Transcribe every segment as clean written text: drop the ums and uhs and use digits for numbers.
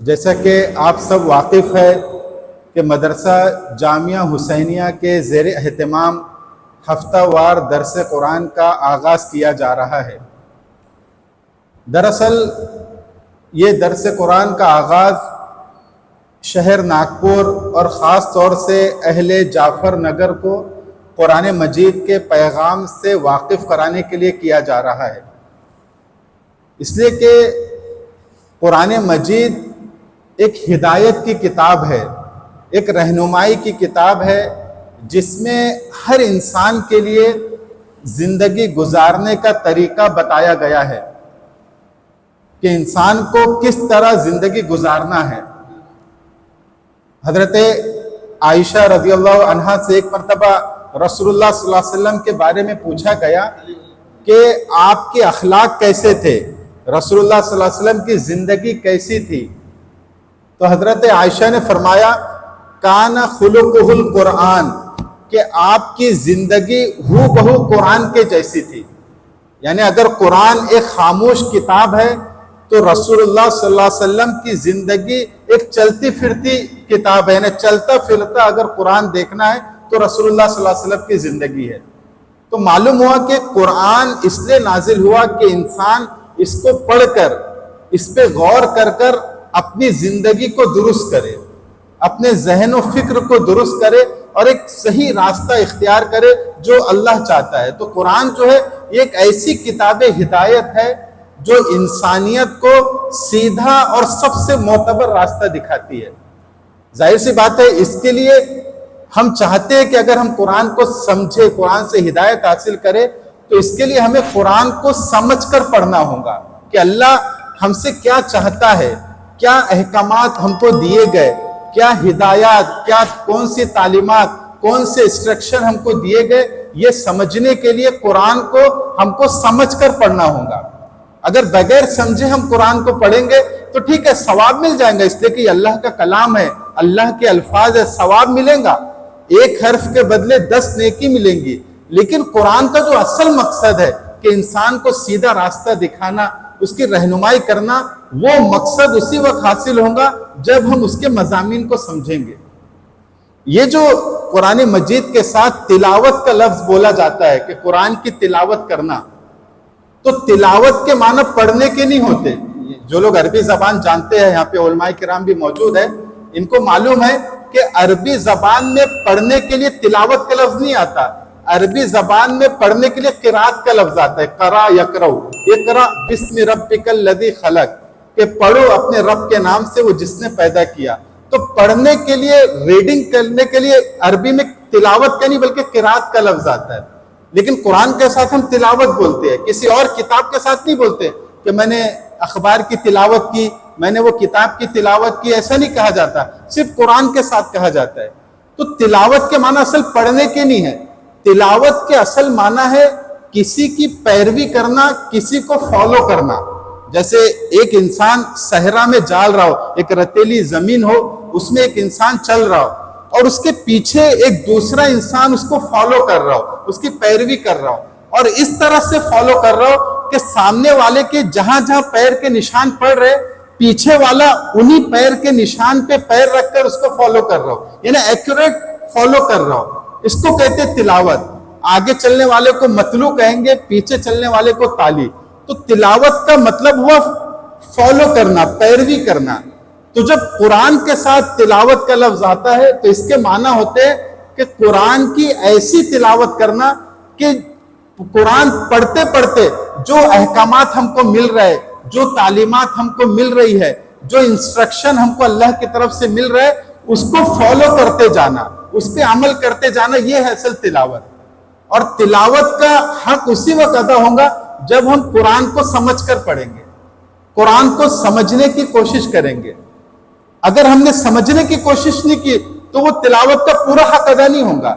جیسا کہ آپ سب واقف ہے کہ مدرسہ جامعہ حسینیہ کے زیر اہتمام ہفتہ وار درس قرآن کا آغاز کیا جا رہا ہے۔ دراصل یہ درس قرآن کا آغاز شہر ناگپور اور خاص طور سے اہل جعفر نگر کو قرآن مجید کے پیغام سے واقف کرانے کے لیے کیا جا رہا ہے، اس لیے کہ قرآن مجید ایک ہدایت کی کتاب ہے، ایک رہنمائی کی کتاب ہے، جس میں ہر انسان کے لیے زندگی گزارنے کا طریقہ بتایا گیا ہے کہ انسان کو کس طرح زندگی گزارنا ہے۔ حضرت عائشہ رضی اللہ عنہا سے ایک مرتبہ رسول اللہ صلی اللہ علیہ وسلم کے بارے میں پوچھا گیا کہ آپ کے اخلاق کیسے تھے، رسول اللہ صلی اللہ علیہ وسلم کی زندگی کیسی تھی؟ تو حضرت عائشہ نے فرمایا کان خلقہ القرآن، کہ آپ کی زندگی ہو بہو قرآن کے جیسی تھی۔ یعنی اگر قرآن ایک خاموش کتاب ہے تو رسول اللہ صلی اللہ علیہ وسلم کی زندگی ایک چلتی پھرتی کتاب ہے، یعنی چلتا پھرتا اگر قرآن دیکھنا ہے تو رسول اللہ صلی اللہ علیہ وسلم کی زندگی ہے۔ تو معلوم ہوا کہ قرآن اس لیے نازل ہوا کہ انسان اس کو پڑھ کر اس پہ غور کر کر اپنی زندگی کو درست کرے، اپنے ذہن و فکر کو درست کرے اور ایک صحیح راستہ اختیار کرے جو اللہ چاہتا ہے۔ تو قرآن جو ہے یہ ایک ایسی کتاب ہدایت ہے جو انسانیت کو سیدھا اور سب سے معتبر راستہ دکھاتی ہے۔ ظاہر سی بات ہے، اس کے لیے ہم چاہتے ہیں کہ اگر ہم قرآن کو سمجھے، قرآن سے ہدایت حاصل کرے، تو اس کے لیے ہمیں قرآن کو سمجھ کر پڑھنا ہوگا کہ اللہ ہم سے کیا چاہتا ہے، کیا احکامات ہم کو دیے گئے، کیا ہدایات، کیا کون سی تعلیمات، کون سے انسٹرکشن ہم کو دیے گئے۔ یہ سمجھنے کے لیے قرآن کو ہم کو سمجھ کر پڑھنا ہوگا۔ اگر بغیر سمجھے ہم قرآن کو پڑھیں گے تو ٹھیک ہے، ثواب مل جائیں گا، اس لیے کہ یہ اللہ کا کلام ہے، اللہ کے الفاظ ہے، ثواب ملیں گا، ایک حرف کے بدلے 10 نیکی ملیں گی۔ لیکن قرآن کا جو اصل مقصد ہے کہ انسان کو سیدھا راستہ دکھانا، اس کی رہنمائی کرنا، وہ مقصد اسی وقت حاصل ہوگا جب ہم اس کے مضامین کو سمجھیں گے۔ یہ جو قرآن مجید کے ساتھ تلاوت کا لفظ بولا جاتا ہے کہ قرآن کی تلاوت کرنا، تو تلاوت کے معنی پڑھنے کے نہیں ہوتے۔ جو لوگ عربی زبان جانتے ہیں، یہاں پہ علماء کرام بھی موجود ہیں، ان کو معلوم ہے کہ عربی زبان میں پڑھنے کے لیے تلاوت کا لفظ نہیں آتا، عربی زبان میں پڑھنے کے لیے قرات کا لفظ آتا ہے، قرأ یقرأ، اقرأ بسم ربک الذی خلق، کہ پڑھو اپنے رب کے نام سے وہ جس نے پیدا کیا۔ تو پڑھنے کے لیے، ریڈنگ کرنے کے لیے عربی میں تلاوت کا نہیں بلکہ قرات کا لفظ آتا ہے۔ لیکن قرآن کے ساتھ ہم تلاوت بولتے ہیں، کسی اور کتاب کے ساتھ نہیں بولتے کہ میں نے اخبار کی تلاوت کی، میں نے وہ کتاب کی تلاوت کی، ایسا نہیں کہا جاتا، صرف قرآن کے ساتھ کہا جاتا ہے۔ تو تلاوت کے معنی اصل پڑھنے کے نہیں ہے، تلاوت کے اصل معنی ہے کسی کی پیروی کرنا، کسی کو فالو کرنا۔ جیسے ایک انسان صحرا میں جال رہا ہو، ایک رتیلی زمین ہو، اس میں ایک انسان چل رہا ہو اور اس کے پیچھے ایک دوسرا انسان اس کو فالو کر رہا ہو، اس کی پیروی کر رہا ہو، اور اس طرح سے فالو کر رہا ہو کہ سامنے والے کے جہاں جہاں پیر کے نشان پڑ رہے، پیچھے والا انہی پیر کے نشان پہ پیر رکھ کر اس کو فالو کر رہا ہو، یعنی ایکوریٹ فالو کر رہا ہو۔ اس کو کہتے ہیں تلاوت۔ آگے چلنے والے کو متلو کہیں گے، پیچھے چلنے والے کو تالی۔ تو تلاوت کا مطلب ہوا فالو کرنا، پیروی کرنا۔ تو جب قرآن کے ساتھ تلاوت کا لفظ آتا ہے تو اس کے معنی ہوتے ہیں کہ قرآن کی ایسی تلاوت کرنا کہ قرآن پڑھتے پڑھتے جو احکامات ہم کو مل رہے، جو تعلیمات ہم کو مل رہی ہے، جو انسٹرکشن ہم کو اللہ کی طرف سے مل رہے، اس کو فالو کرتے جانا، اس پہ عمل کرتے جانا، یہ ہے اصل تلاوت۔ اور تلاوت کا حق اسی وقت ادا ہوگا جب ہم قرآن کو سمجھ کر پڑھیں گے، قرآن کو سمجھنے کی کوشش کریں گے۔ اگر ہم نے سمجھنے کی کوشش نہیں کی تو وہ تلاوت کا پورا حق ادا نہیں ہوگا۔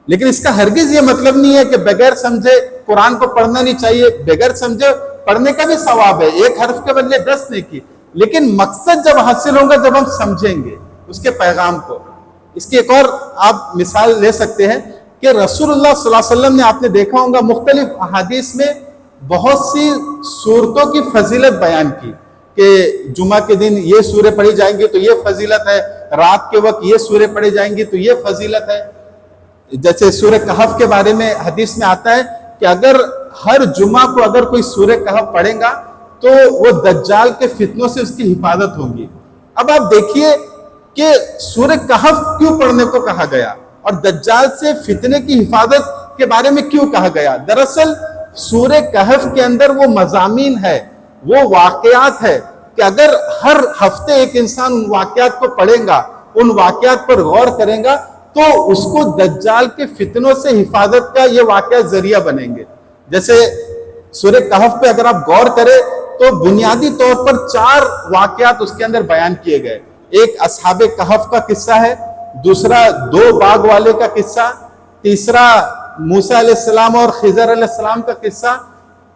لیکن اس کا ہرگز یہ مطلب نہیں ہے کہ بغیر سمجھے قرآن کو پڑھنا نہیں چاہیے، بغیر سمجھے پڑھنے کا بھی ثواب ہے، ایک حرف کے بدلے 10 نیکی۔ لیکن مقصد جب حاصل ہوگا جب ہم سمجھیں گے اس کے پیغام کو۔ اس کی ایک اور آپ مثال لے سکتے ہیں کہ رسول اللہ صلی اللہ علیہ وسلم نے، آپ نے دیکھا ہوگا مختلف احادیث میں بہت سی صورتوں کی فضیلت بیان کی، کہ جمعہ کے دن یہ سورہ پڑھی جائیں گی تو یہ فضیلت ہے، رات کے وقت یہ سورہ پڑھی جائیں گی تو یہ فضیلت ہے. جیسے سورہ کہف کے بارے میں حدیث میں آتا ہے کہ اگر ہر جمعہ کو اگر کوئی سورہ کہف پڑھے گا تو وہ دجال کے فتنوں سے اس کی حفاظت ہوگی. اب آپ دیکھیے کہ سورہ کہف کیوں پڑھنے کو کہا گیا اور دجال سے فتنے کی حفاظت کے بارے میں کیوں کہا گیا. دراصل سورہ کہف کے اندر وہ مضامین ہے، وہ واقعات ہے کہ اگر ہر ہفتے ایک انسان ان واقعات کو پڑھے گا، ان واقعات پر غور کرے گا تو اس کو دجال کے فتنوں سے حفاظت کا یہ واقعات ذریعہ بنیں گے. جیسے سورہ کہف پہ اگر آپ غور کریں تو بنیادی طور پر 4 واقعات اس کے اندر بیان کیے گئے. ایک اصحاب کہف کا قصہ ہے، دوسرا 2 باغ والے کا قصہ، تیسرا موسیٰ علیہ السلام اور خضر علیہ السلام کا قصہ،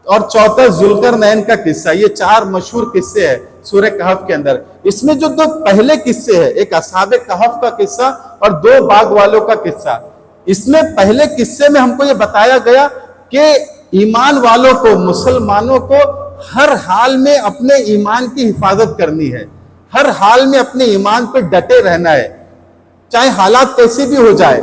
اور چوتھا ذوالقرنین کا قصہ. یہ 4 مشہور قصے ہیں سورہ کہف کے اندر. اس میں جو 2 پہلے قصے ہیں، ایک اصحاب کہف کا قصہ اور 2 باغ والوں کا قصہ، اس میں پہلے قصے میں ہم کو یہ بتایا گیا کہ ایمان والوں کو، مسلمانوں کو ہر حال میں اپنے ایمان کی حفاظت کرنی ہے، ہر حال میں اپنے ایمان پہ ڈٹے رہنا ہے، چاہے حالات کیسے بھی ہو جائے،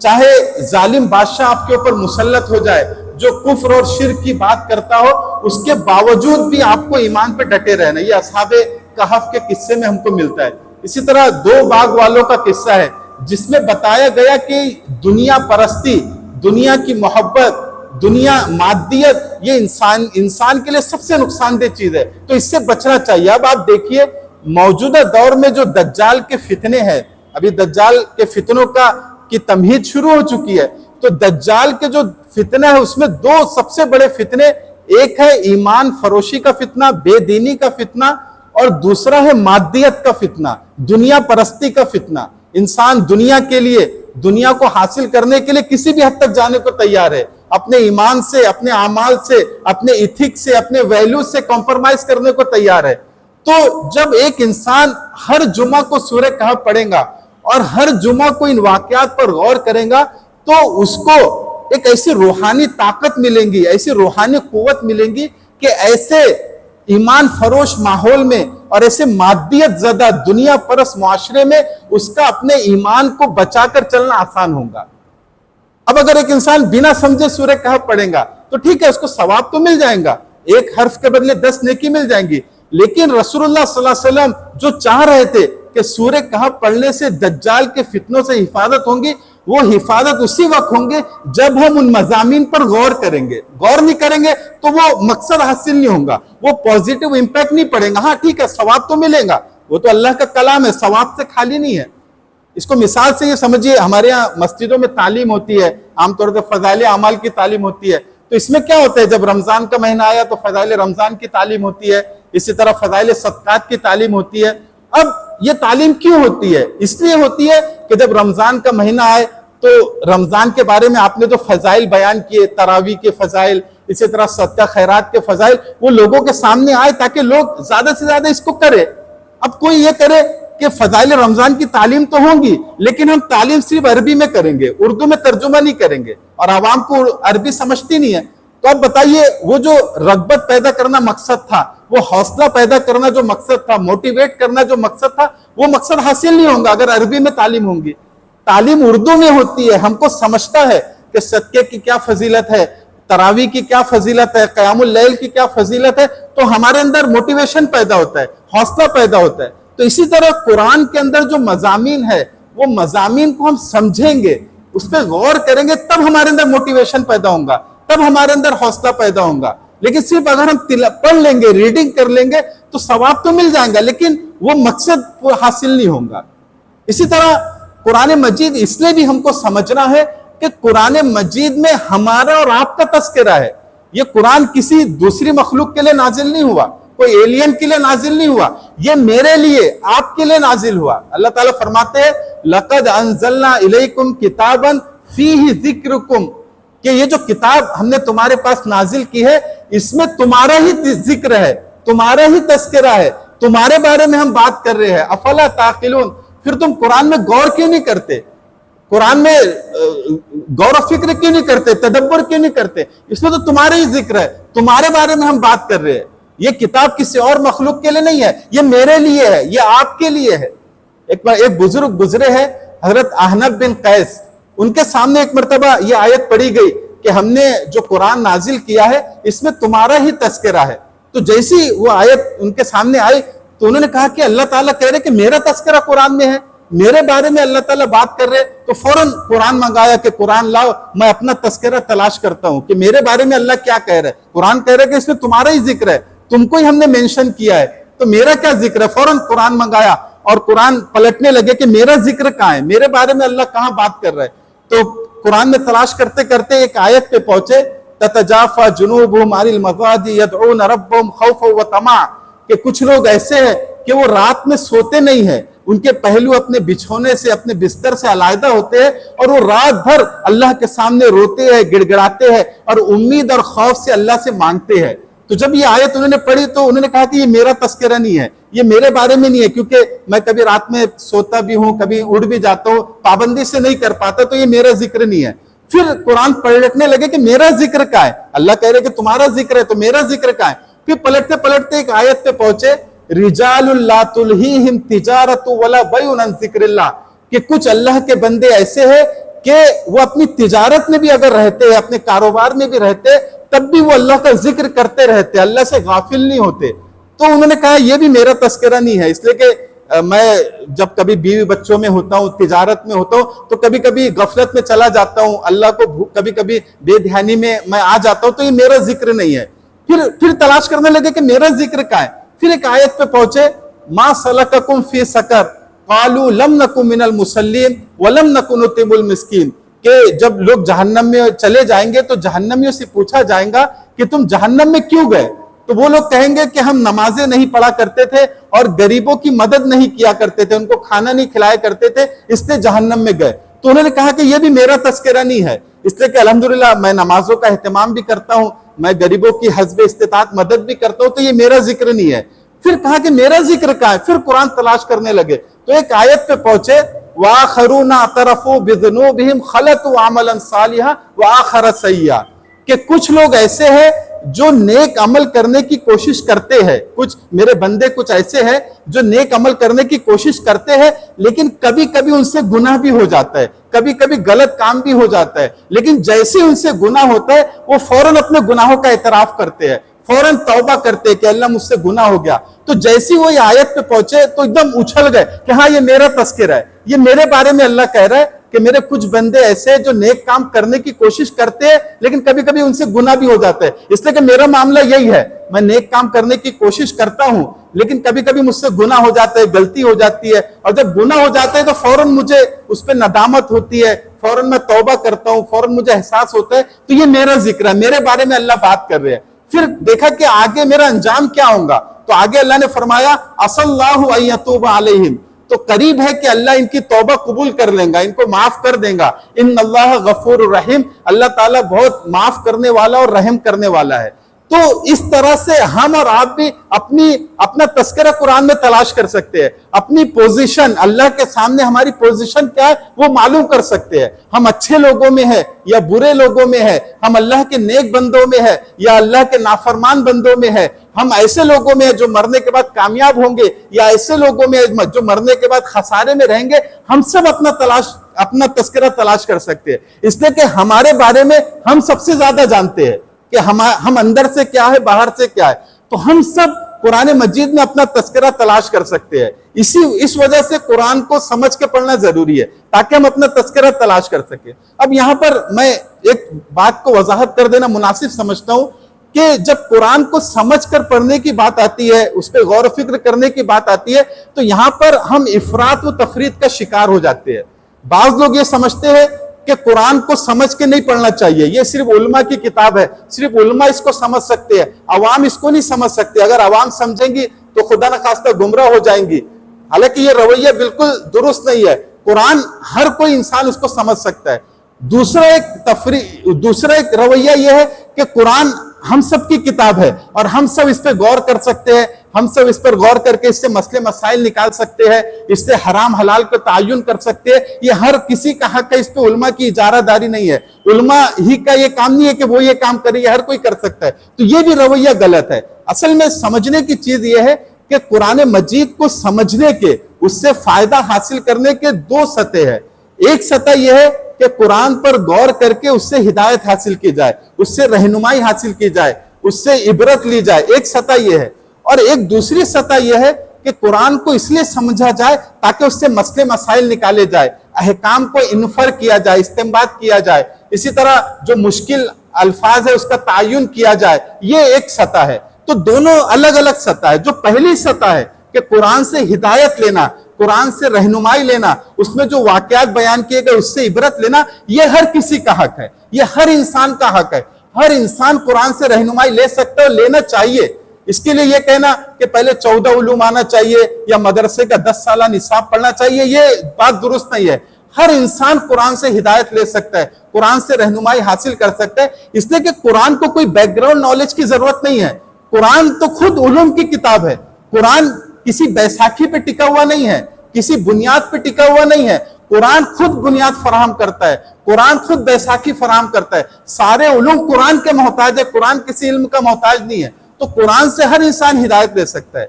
چاہے ظالم بادشاہ آپ کے اوپر مسلط ہو جائے، جو کفر اور شرک کی بات کرتا ہو، اس کے باوجود بھی آپ کو ایمان پہ ڈٹے رہنا. یہ اصحاب کہف کے قصے میں ہم کو ملتا ہے. اسی طرح 2 باغ والوں کا قصہ ہے جس میں بتایا گیا کہ دنیا پرستی، دنیا کی محبت، دنیا مادیت، یہ انسان کے لیے سب سے نقصان دہ چیز ہے، تو اس سے بچنا چاہیے. اب آپ دیکھیے موجودہ دور میں جو دجال کے فتنے ہیں، ابھی دجال کے فتنوں کی تمہید شروع ہو چکی ہے، تو دجال کے جو فتنہ ہے اس میں 2 سب سے بڑے فتنے، ایک ہے ایمان فروشی کا فتنہ، بے دینی کا فتنہ، اور دوسرا ہے مادیت کا فتنہ، دنیا پرستی کا فتنہ. انسان دنیا کے لیے، دنیا کو حاصل کرنے کے لیے کسی بھی حد تک جانے کو تیار ہے، اپنے ایمان سے، اپنے اعمال سے، اپنے ایتھک سے، اپنے ویلیو سے کمپرمائز کرنے کو تیار ہے. تو جب ایک انسان ہر جمعہ کو سورہ کہف پڑھے گا اور ہر جمعہ کو ان واقعات پر غور کرے گا تو اس کو ایک ایسی روحانی طاقت ملیں گی، ایسی روحانی قوت ملیں گی کہ ایسے ایمان فروش ماحول میں اور ایسے مادیت زدہ دنیا پرست معاشرے میں اس کا اپنے ایمان کو بچا کر چلنا آسان ہوگا. اب اگر ایک انسان بنا سمجھے سورہ کہف پڑھے گا تو ٹھیک ہے، اس کو ثواب تو مل جائے گا، 1 حرف کے بدلے 10 نیکی مل جائیں گی. لیکن رسول اللہ صلی اللہ علیہ وسلم جو چاہ رہے تھے کہ سورہ کہف پڑھنے سے دجال کے فتنوں سے حفاظت ہوں گی، وہ حفاظت اسی وقت ہوں گے جب ہم ان مضامین پر غور کریں گے. غور نہیں کریں گے تو وہ مقصد حاصل نہیں ہوگا، وہ پوزیٹیو امپیکٹ نہیں پڑے گا. ہاں ٹھیک ہے، ثواب تو ملے گا، وہ تو اللہ کا کلام ہے، ثواب سے خالی نہیں ہے. اس کو مثال سے یہ سمجھیے، ہمارے یہاں مسجدوں میں تعلیم ہوتی ہے، عام طور پر فضائل اعمال کی تعلیم ہوتی ہے. تو اس میں کیا ہوتا ہے، جب رمضان کا مہینہ آیا تو فضائل رمضان کی تعلیم ہوتی ہے، اسی طرح فضائل صدقات کی تعلیم ہوتی ہے. اب یہ تعلیم کیوں ہوتی ہے؟ اس لیے ہوتی ہے کہ جب رمضان کا مہینہ آئے تو رمضان کے بارے میں آپ نے جو فضائل بیان کیے، تراویح کے فضائل، اسی طرح صدقہ خیرات کے فضائل، وہ لوگوں کے سامنے آئے تاکہ لوگ زیادہ سے زیادہ اس کو کرے. اب کوئی یہ کرے کہ فضائل رمضان کی تعلیم تو ہوں گی لیکن ہم تعلیم صرف عربی میں کریں گے، اردو میں ترجمہ نہیں کریں گے، اور عوام کو عربی سمجھتی نہیں ہے. تو اب بتائیے، وہ جو رغبت پیدا کرنا مقصد تھا، وہ حوصلہ پیدا کرنا جو مقصد تھا، موٹیویٹ کرنا جو مقصد تھا، وہ مقصد حاصل نہیں ہوگا اگر عربی میں تعلیم ہوں گی. تعلیم اردو میں ہوتی ہے، ہم کو سمجھتا ہے کہ صدقے کی کیا فضیلت ہے، تراویح کی کیا فضیلت ہے، قیام اللیل کی کیا فضیلت ہے، تو ہمارے اندر موٹیویشن پیدا ہوتا ہے، حوصلہ پیدا ہوتا ہے. تو اسی طرح قرآن کے اندر جو مضامین ہے، وہ مضامین کو ہم سمجھیں گے، اس پہ غور کریں گے، تب ہمارے اندر موٹیویشن پیدا ہوگا، تب ہمارے اندر حوصلہ پیدا ہوگا. لیکن صرف اگر ہم پڑھ لیں گے، ریڈنگ کر لیں گے تو ثواب تو مل جائیں گا لیکن وہ مقصد حاصل نہیں ہوگا. اسی طرح قرآن مجید اس لیے بھی ہم کو سمجھنا ہے کہ قرآن مجید میں ہمارا اور آپ کا تذکرہ ہے. یہ قرآن کسی دوسری مخلوق کے لیے نازل نہیں ہوا، کوئی ایلین کے لیے نازل نہیں ہوا، یہ میرے لیے، آپ کے لیے نازل ہوا. اللہ تعالیٰ فرماتے ہیں لَقَدْ أَنزَلْنَا إِلَيْكُمْ كِتَابًا فِيهِ ذِكْرُكُمْ، کہ یہ جو کتاب ہم نے تمہارے پاس نازل کی ہے، اس میں تمہارا ہی ذکر ہے، تمہارا ہی تذکرہ ہے، تمہارے بارے میں ہم بات کر رہے ہیں. افلا تعقلون، پھر تم قرآن میں غور کیوں نہیں کرتے؟ قرآن میں غور و فکر کیوں نہیں کرتے؟ تدبر کیوں نہیں کرتے؟ اس میں تو تمہارے ہی ذکر ہے، تمہارے بارے میں ہم بات کر رہے ہیں. یہ کتاب کسی اور مخلوق کے لیے نہیں ہے، یہ میرے لیے ہے، یہ آپ کے لیے ہے۔ ایک بزرگ گزرے ہیں حضرت احنف بن قیس، ان کے سامنے ایک مرتبہ یہ آیت پڑھی گئی کہ ہم نے جو قرآن نازل کیا ہے اس میں تمہارا ہی تذکرہ ہے۔ تو جیسی وہ آیت ان کے سامنے آئی تو انہوں نے کہا کہ اللہ تعالیٰ کہہ رہے کہ میرا تذکرہ قرآن میں ہے، میرے بارے میں اللہ تعالیٰ بات کر رہے، تو فوراً قرآن منگایا کہ قرآن لاؤ، میں اپنا تذکرہ تلاش کرتا ہوں کہ میرے بارے میں اللہ کیا کہہ رہا ہے۔ قرآن کہہ رہا ہے کہ اس میں تمہارا ہی ذکر ہے، تم کو ہی ہم نے مینشن کیا ہے، تو میرا کیا ذکر ہے۔ فوراً قرآن منگایا اور قرآن پلٹنے لگے کہ میرا ذکر کہاں ہے، میرے بارے میں اللہ کہاں بات کر رہا ہے۔ تو قرآن میں تلاش کرتے کرتے ایک آیت پہ پہنچے، تتجافى جنوبهم عن المضاجع يدعون ربهم خوفا وطمعا، کہ کچھ لوگ ایسے ہیں کہ وہ رات میں سوتے نہیں ہیں، ان کے پہلو اپنے بچھونے سے اپنے بستر سے علیحدہ ہوتے ہیں اور وہ رات بھر اللہ کے سامنے روتے ہیں، گڑ گڑاتے ہیں اور امید اور خوف سے اللہ سے مانگتے ہیں۔ تو جب یہ آیت انہوں نے پڑھی تو انہوں نے کہا کہ یہ میرا تذکرہ نہیں ہے، یہ میرے بارے میں نہیں ہے، کیونکہ میں کبھی رات میں سوتا بھی ہوں، کبھی اڑ بھی جاتا ہوں، پابندی سے نہیں کر پاتا، تو یہ میرا ذکر نہیں ہے۔ پھر قرآن پلٹنے لگے کہ میرا ذکر کہاں ہے، اللہ کہہ رہے کہ تمہارا ذکر ہے تو میرا ذکر کہاں ہے۔ پھر پلٹتے پلٹتے ایک آیت پہ پہنچے، رجال لا تلہیہم تجارت ولا بیع عن ذکر اللہ، کہ کچھ اللہ کے بندے ایسے ہیں کہ وہ اپنی تجارت میں بھی اگر رہتے ہیں، اپنے کاروبار میں بھی رہتے، تب بھی وہ اللہ کا ذکر کرتے رہتے، اللہ سے غافل نہیں ہوتے۔ تو انہوں نے کہا یہ بھی میرا تذکرہ نہیں ہے، اس لیے کہ میں جب کبھی بیوی بچوں میں ہوتا ہوں، تجارت میں ہوتا ہوں، تو کبھی کبھی غفلت میں چلا جاتا ہوں، اللہ کو کبھی کبھی بے دھیانی میں آ جاتا ہوں، تو یہ میرا ذکر نہیں ہے۔ پھر تلاش کرنے لگے کہ میرا ذکر کہاں ہے۔ پھر ایک آیت پہ پہنچے، ما سلککم فی سقر قالوا لم نکن من المصلین ولم نکن نطعم المسکین، کہ جب لوگ جہنم میں چلے جائیں گے تو جہنمیوں سے پوچھا جائے گا کہ تم جہنم میں کیوں گئے، تو وہ لوگ کہیں گے کہ ہم نمازیں نہیں پڑھا کرتے تھے اور غریبوں کی مدد نہیں کیا کرتے تھے، ان کو کھانا نہیں کھلایا کرتے تھے، اس لیے جہنم میں گئے۔ تو انہوں نے کہا کہ یہ بھی میرا تذکرہ نہیں ہے، اس لیے کہ الحمدللہ میں نمازوں کا اہتمام بھی کرتا ہوں، میں غریبوں کی حسب استطاعت مدد بھی کرتا ہوں، تو یہ میرا ذکر نہیں ہے۔ پھر کہا کہ میرا ذکر کہاں ہے، پھر قرآن تلاش کرنے لگے تو ایک آیت پہ پہنچے، وَآخَرُونَ اعْتَرَفُوا بِذُنُوبِهِمْ خَلَطُوا عَمَلًا صَالِحًا وَآخَرَ سَيِّئًا، کہ کچھ لوگ ایسے ہیں جو نیک عمل کرنے کی کوشش کرتے ہیں، کچھ میرے بندے کچھ ایسے ہیں جو نیک عمل کرنے کی کوشش کرتے ہیں، لیکن کبھی کبھی ان سے گناہ بھی ہو جاتا ہے، کبھی کبھی غلط کام بھی ہو جاتا ہے، لیکن جیسے ان سے گناہ ہوتا ہے وہ فوراً اپنے گناہوں کا اعتراف کرتے ہیں، فوراً توبہ کرتے کہ اللہ مجھ سے گناہ ہو گیا۔ تو جیسی وہ یہ آیت پہ پہنچے تو ایک دم اچھل گئے کہ ہاں یہ میرا تذکرہ ہے، یہ میرے بارے میں اللہ کہہ رہا ہے کہ میرے کچھ بندے ایسے جو نیک کام کرنے کی کوشش کرتے ہیں لیکن کبھی کبھی ان سے گناہ بھی ہو جاتا ہے، اس لیے کہ میرا معاملہ یہی ہے، میں نیک کام کرنے کی کوشش کرتا ہوں لیکن کبھی کبھی مجھ سے گناہ ہو جاتا ہے، غلطی ہو جاتی ہے، اور جب گناہ ہو جاتا ہے تو فوراً مجھے اس پہ ندامت ہوتی ہے، فوراً میں توبہ کرتا ہوں، فوراً مجھے احساس ہوتا ہے، تو یہ میرا ذکر ہے، میرے بارے میں اللہ بات کر رہے ہیں۔ پھر دیکھا کہ آگے میرا انجام کیا ہوگا، تو آگے اللہ نے فرمایا عَسَى اللَّهُ أَن يَتُوبَ عَلَيْهِمْ، تو قریب ہے کہ اللہ ان کی توبہ قبول کر لیں گا، ان کو معاف کر دیں گا۔ ان اللہ غفور الرحیم، اللہ تعالیٰ بہت معاف کرنے والا اور رحم کرنے والا ہے۔ تو اس طرح سے ہم اور آپ بھی اپنا تذکرہ قرآن میں تلاش کر سکتے ہیں، اپنی پوزیشن اللہ کے سامنے ہماری پوزیشن کیا ہے وہ معلوم کر سکتے ہیں، ہم اچھے لوگوں میں ہیں یا برے لوگوں میں ہیں، ہم اللہ کے نیک بندوں میں ہیں یا اللہ کے نافرمان بندوں میں ہیں، ہم ایسے لوگوں میں ہیں جو مرنے کے بعد کامیاب ہوں گے یا ایسے لوگوں میں جو مرنے کے بعد خسارے میں رہیں گے، ہم سب اپنا تذکرہ تلاش کر سکتے ہیں، اس لیے کہ ہمارے بارے میں ہم سب سے زیادہ جانتے ہیں کہ ہم اندر سے کیا ہے باہر سے کیا ہے، تو ہم سب قرآن مجید میں اپنا تذکرہ تلاش کر سکتے ہیں۔ اس وجہ سے قرآن کو سمجھ کے پڑھنا ضروری ہے تاکہ ہم اپنا تذکرہ تلاش کر سکیں۔ اب یہاں پر میں ایک بات کو وضاحت کر دینا مناسب سمجھتا ہوں کہ جب قرآن کو سمجھ کر پڑھنے کی بات آتی ہے، اس پہ غور و فکر کرنے کی بات آتی ہے، تو یہاں پر ہم افراط و تفریط کا شکار ہو جاتے ہیں۔ بعض لوگ یہ سمجھتے ہیں کہ قرآن کو سمجھ کے نہیں پڑھنا چاہیے، یہ صرف علماء کی کتاب ہے، صرف علماء اس کو سمجھ سکتے ہیں، عوام اس کو نہیں سمجھ سکتے، اگر عوام سمجھیں گی تو خدا نخواستہ گمراہ ہو جائیں گی۔ حالانکہ یہ رویہ بالکل درست نہیں ہے، قرآن ہر کوئی انسان اس کو سمجھ سکتا ہے۔ دوسرا ایک رویہ یہ ہے کہ قرآن ہم سب کی کتاب ہے اور ہم سب اس پہ غور کر سکتے ہیں، ہم سب اس پر غور کر کے اس سے مسئلے مسائل نکال سکتے ہیں، اس سے حرام حلال کو تعین کر سکتے ہیں، یہ ہر کسی کا حق ہے، اس پہ علماء کی اجارہ داری نہیں ہے، علماء ہی کا یہ کام نہیں ہے کہ وہ یہ کام کرے، یہ ہر کوئی کر سکتا ہے، تو یہ بھی رویہ غلط ہے۔ اصل میں سمجھنے کی چیز یہ ہے کہ قرآن مجید کو سمجھنے کے، اس سے فائدہ حاصل کرنے کے دو سطح ہے. ایک سطح یہ ہے کہ قرآن پر غور کر کے اس سے ہدایت حاصل کی جائے، اس سے رہنمائی حاصل کی جائے، اس سے عبرت لی جائے. ایک سطح یہ ہے. اور ایک دوسری سطح یہ ہے کہ قرآن کو اس لیے سمجھا جائے تاکہ اس سے مسئلے مسائل نکالے جائے، احکام کو انفر کیا جائے، استنباط کیا جائے. اسی طرح جو مشکل الفاظ ہے اس کا تعین کیا جائے. یہ ایک سطح ہے. تو دونوں الگ الگ سطح ہے. جو پہلی سطح ہے کہ قرآن سے ہدایت لینا، قرآن سے رہنمائی لینا، اس میں جو واقعات بیان کیے گئے اس سے عبرت لینا، یہ ہر کسی کا حق ہے، یہ ہر انسان کا حق ہے. ہر انسان قرآن سے رہنمائی لے سکتا ہے اور لینا چاہیے. اس کے لیے یہ کہنا کہ پہلے 14 علوم آنا چاہیے یا مدرسے کا 10 سالہ نصاب پڑھنا چاہیے، یہ بات درست نہیں ہے. ہر انسان قرآن سے ہدایت لے سکتا ہے، قرآن سے رہنمائی حاصل کر سکتا ہے. اس لیے کہ قرآن کو کوئی بیک گراؤنڈ نالج کی ضرورت نہیں ہے. قرآن تو خود علوم کی کتاب ہے. قرآن کسی بیساکھی پہ ٹکا ہوا نہیں ہے، کسی بنیاد پہ ٹکا ہوا نہیں ہے. قرآن خود بنیاد فراہم کرتا ہے، قرآن خود بیساکھی فراہم کرتا ہے. سارے علوم قرآن کے محتاج ہے، قرآن کسی علم کا محتاج نہیں ہے. تو قرآن سے ہر انسان ہدایت لے سکتا ہے.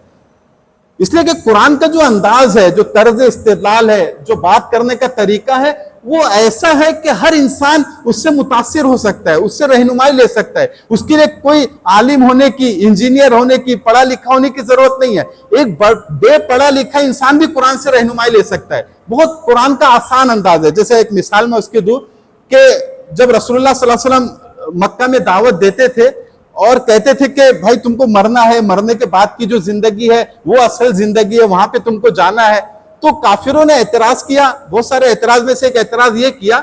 اس لیے کہ قرآن کا جو انداز ہے، جو طرز استدلال ہے، جو بات کرنے کا طریقہ ہے، وہ ایسا ہے کہ ہر انسان اس سے متاثر ہو سکتا ہے، اس سے رہنمائی لے سکتا ہے. اس کے لیے کوئی عالم ہونے کی، انجینئر ہونے کی، پڑھا لکھا ہونے کی ضرورت نہیں ہے. ایک بے پڑھا لکھا انسان بھی قرآن سے رہنمائی لے سکتا ہے. بہت قرآن کا آسان انداز ہے. جیسے ایک مثال میں اس کی دوں کہ جب رسول اللہ صلی اللہ علیہ وسلم مکہ میں دعوت دیتے تھے اور کہتے تھے کہ بھائی تم کو مرنا ہے، مرنے کے بعد کی جو زندگی ہے وہ اصل زندگی ہے، وہاں پہ تم کو جانا ہے. تو کافروں نے اعتراض کیا. بہت سارے اعتراض میں سے ایک اعتراض یہ کیا،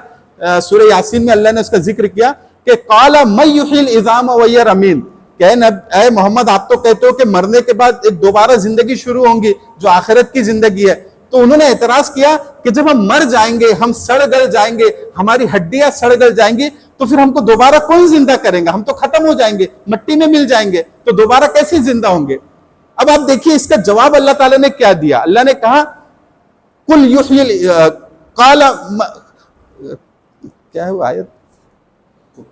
سورہ یاسین میں اللہ نے اس کا ذکر کیا کہ قال من یحیی العظام وہی رمیم، کہ اے محمد آپ تو کہتے ہو کہ مرنے کے بعد ایک دوبارہ زندگی شروع ہوں گی جو آخرت کی زندگی ہے. تو انہوں نے اعتراض کیا کہ جب ہم مر جائیں گے، ہم سڑ گل جائیں گے، ہماری ہڈیاں سڑ گل جائیں گی، تو پھر ہم کو دوبارہ کون زندہ کریں گا؟ ہم تو ختم ہو جائیں گے، مٹی میں مل جائیں گے، تو دوبارہ کیسے زندہ ہوں گے؟ اب آپ دیکھیے اس کا جواب اللہ تعالیٰ نے کیا دیا. اللہ نے کہا قل یحیی قال کیا ہے وہ آیت،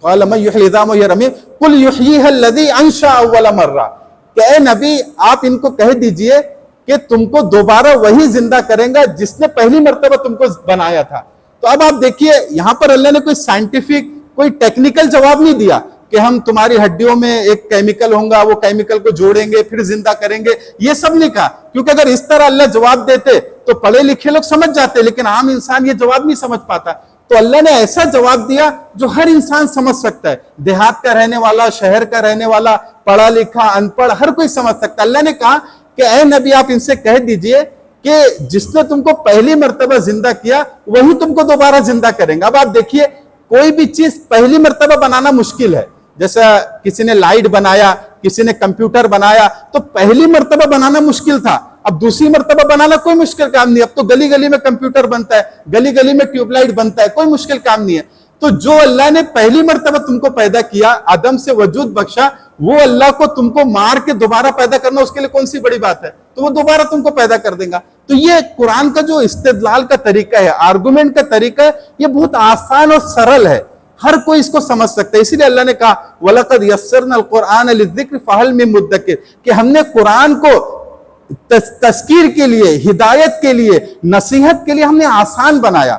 قال من یحیی العظام وہی رمیم قل یحییھا الذی انشأ اول مرہ، کہ اے نبی آپ ان کو کہہ دیجئے کہ تم کو دوبارہ وہی زندہ کریں گا جس نے پہلی مرتبہ تم کو بنایا تھا. تو اب آپ دیکھیے یہاں پر اللہ نے کوئی سائنٹیفک، کوئی ٹیکنیکل جواب نہیں دیا کہ ہم تمہاری ہڈیوں میں ایک کیمیکل ہوگا، وہ کیمیکل کو جوڑیں گے پھر زندہ کریں گے، یہ سب نہیں کہا. کیونکہ اگر اس طرح اللہ جواب دیتے تو پڑھے لکھے لوگ سمجھ جاتے، لیکن عام انسان یہ جواب نہیں سمجھ پاتا. تو اللہ نے ایسا جواب دیا جو ہر انسان سمجھ سکتا ہے. دیہات کا رہنے والا، شہر کا رہنے والا، پڑھا لکھا، ان پڑھ، ہر کوئی سمجھ سکتا ہے. اللہ نے کہا کہ اے نبی آپ ان سے کہہ دیجئے کہ جس نے تم کو پہلی مرتبہ زندہ کیا وہی تم کو دوبارہ زندہ کریں گا. اب آپ دیکھیے کوئی بھی چیز پہلی مرتبہ بنانا مشکل ہے. جیسا کسی نے لائٹ بنایا، کسی نے کمپیوٹر بنایا، تو پہلی مرتبہ بنانا مشکل تھا. اب دوسری مرتبہ بنانا کوئی مشکل کام نہیں. اب تو گلی گلی میں کمپیوٹر بنتا ہے، گلی گلی میں ٹیوب لائٹ بنتا ہے، کوئی مشکل کام نہیں ہے. تو جو اللہ نے پہلی مرتبہ تم کو پیدا کیا، آدم سے وجود بخشا، وہ اللہ کو تم کو مار کے دوبارہ پیدا کرنا اس کے لیے کون سی بڑی بات ہے؟ تو وہ دوبارہ تم کو پیدا کر دیں گا. تو یہ قرآن کا جو استدلال کا طریقہ ہے، آرگومنٹ کا طریقہ ہے، یہ بہت آسان اور سرل ہے، ہر کوئی اس کو سمجھ سکتا ہے. اسی لیے اللہ نے کہا وَلَقَدْ يَسَّرْنَا الْقُرْآنَ لِلذِّكْرِ فَهَلْ مِن مُدَّكِرٍ، کہ ہم نے قرآن کو تذکیر کے لیے، ہدایت کے لیے، نصیحت کے لیے ہم نے آسان بنایا.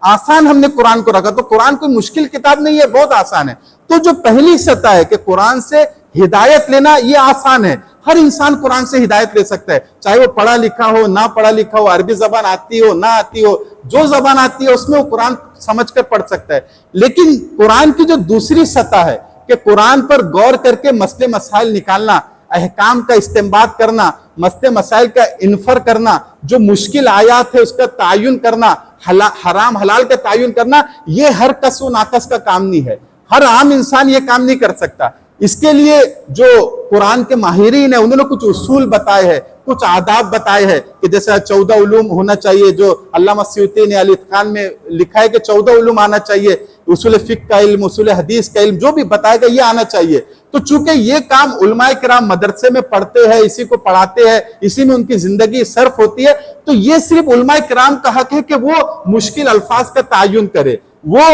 آسان ہم نے قرآن کو رکھا. تو قرآن کوئی مشکل کتاب نہیں ہے، بہت آسان ہے. تو جو پہلی سطح ہے کہ قرآن سے ہدایت لینا، یہ آسان ہے. ہر انسان قرآن سے ہدایت لے سکتا ہے، چاہے وہ پڑھا لکھا ہو، نہ پڑھا لکھا ہو، عربی زبان آتی ہو، نہ آتی ہو، جو زبان آتی ہے اس میں وہ قرآن سمجھ کر پڑھ سکتا ہے. لیکن قرآن کی جو دوسری سطح ہے کہ قرآن پر غور کر کے مسئلے مسائل نکالنا، احکام کا استنباط کرنا، مسئلے مسائل کا انفر کرنا، جو مشکل آیات ہے اس کا تعین کرنا، حرام حلال کا تعین کرنا، یہ ہر کس و ناقص کا کام نہیں ہے. ہر عام انسان یہ کام نہیں کر سکتا. اس کے لیے جو قرآن کے ماہرین ہیں انہوں نے کچھ اصول بتائے ہیں، کچھ آداب بتائے ہیں کہ جیسے 14 علوم ہونا چاہیے، جو علامہ سیوطی نے الاتقان میں لکھا ہے کہ 14 علوم آنا چاہیے، اصول فقہ کا علم، اصول حدیث کا علم، جو بھی بتائے گا یہ آنا چاہیے. تو چونکہ یہ کام علماء کرام مدرسے میں پڑھتے ہیں، اسی کو پڑھاتے ہیں، اسی میں ان کی زندگی صرف ہوتی ہے، تو یہ صرف علماء کرام کا حق ہے کہ وہ مشکل الفاظ کا تعین کرے، وہ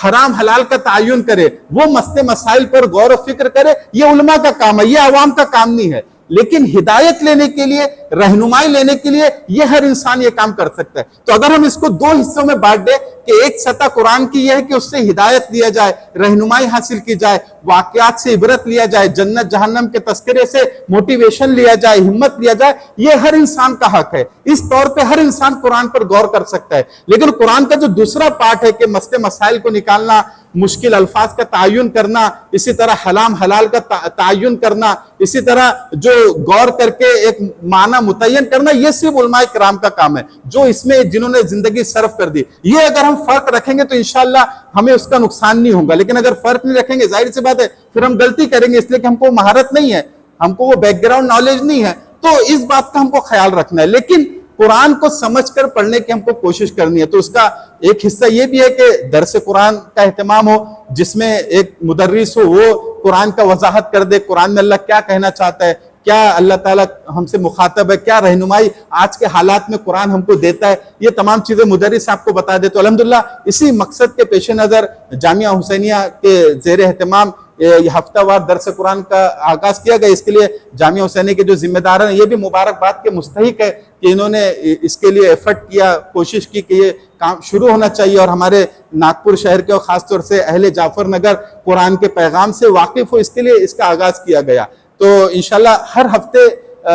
حرام حلال کا تعین کرے، وہ مسئلے مسائل پر غور و فکر کرے، یہ علماء کا کام ہے، یہ عوام کا کام نہیں ہے۔ لیکن ہدایت لینے کے لیے، رہنمائی لینے کے لیے یہ ہر انسان یہ کام کر سکتا ہے۔ تو اگر ہم اس کو دو حصوں میں بانٹ دیں کہ ایک سطح قرآن کی یہ ہے کہ اس سے ہدایت لیا جائے، رہنمائی حاصل کی جائے، واقعات سے عبرت لیا جائے، جنت جہنم کے تذکرے سے موٹیویشن لیا جائے، ہمت لیا جائے، یہ ہر انسان کا حق ہے۔ اس طور پہ ہر انسان قرآن پر غور کر سکتا ہے۔ لیکن قرآن کا جو دوسرا پارٹ ہے کہ مسئلے مسائل کو نکالنا، مشکل الفاظ کا تعین کرنا، اسی طرح حرام حلال کا تعین کرنا، اسی طرح جو غور کر کے ایک معنی متعین کرنا، یہ صرف علماء کرام کا کام ہے، جو اس میں جنہوں نے زندگی صرف کر دی۔ یہ اگر ہم فرق رکھیں گے تو انشاءاللہ ہمیں اس کا نقصان نہیں ہوگا، لیکن اگر فرق نہیں رکھیں گے ظاہر سی بات ہے پھر ہم غلطی کریں گے، اس لیے کہ ہم کو مہارت نہیں ہے، ہم کو وہ بیک گراؤنڈ نالج نہیں ہے۔ تو اس بات کا ہم کو خیال رکھنا ہے، لیکن قرآن کو سمجھ کر پڑھنے کی ہم کو کوشش کرنی ہے۔ تو اس کا ایک حصہ یہ بھی ہے کہ درس قرآن کا اہتمام ہو، جس میں ایک مدرس ہو، وہ قرآن کا وضاحت کر دے، قرآن میں اللہ کیا کہنا چاہتا ہے، کیا اللہ تعالیٰ ہم سے مخاطب ہے، کیا رہنمائی آج کے حالات میں قرآن ہم کو دیتا ہے، یہ تمام چیزیں مدرس آپ کو بتا دے۔ تو الحمدللہ اسی مقصد کے پیش نظر جامعہ حسینیہ کے زیر اہتمام یہ ہفتہ وار درس قرآن کا آغاز کیا گیا۔ اس کے لیے جامعہ حسینیہ کے جو ذمہ دار ہیں یہ بھی مبارکباد کے مستحق ہے کہ انہوں نے اس کے لیے ایفرٹ کیا، کوشش کی کہ یہ کام شروع ہونا چاہیے، اور ہمارے ناگپور شہر کے اور خاص طور سے اہل جعفر نگر قرآن کے پیغام سے واقف ہو، اس کے لیے اس کا آغاز کیا گیا۔ تو انشاءاللہ ہر ہفتے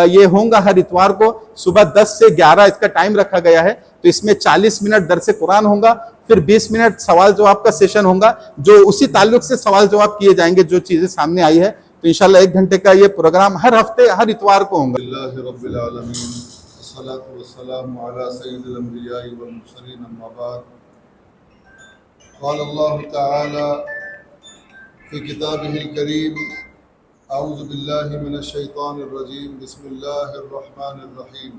یہ ہوں گا، ہر اتوار کو صبح 10 سے 11 اس کا ٹائم رکھا گیا ہے۔ تو اس میں 40 منٹ درس قرآن ہوں گا، پھر 20 منٹ سوال جواب کا سیشن ہوگا، جو اسی تعلق سے سوال جواب کیے جائیں گے جو چیزیں سامنے آئی ہے۔ تو انشاءاللہ 1 گھنٹے کا یہ پروگرام ہر ہفتے ہر اتوار کو ہوں گا۔ اللہ رب العالمین، والصلاة والسلام علی سید الانبیاء والمرسلین، اما بعد، قال اللہ تعالی فی کتابہ الکریم، اعوذ باللہ من الشیطان الرجیم، بسم اللہ الرحمن الرحیم،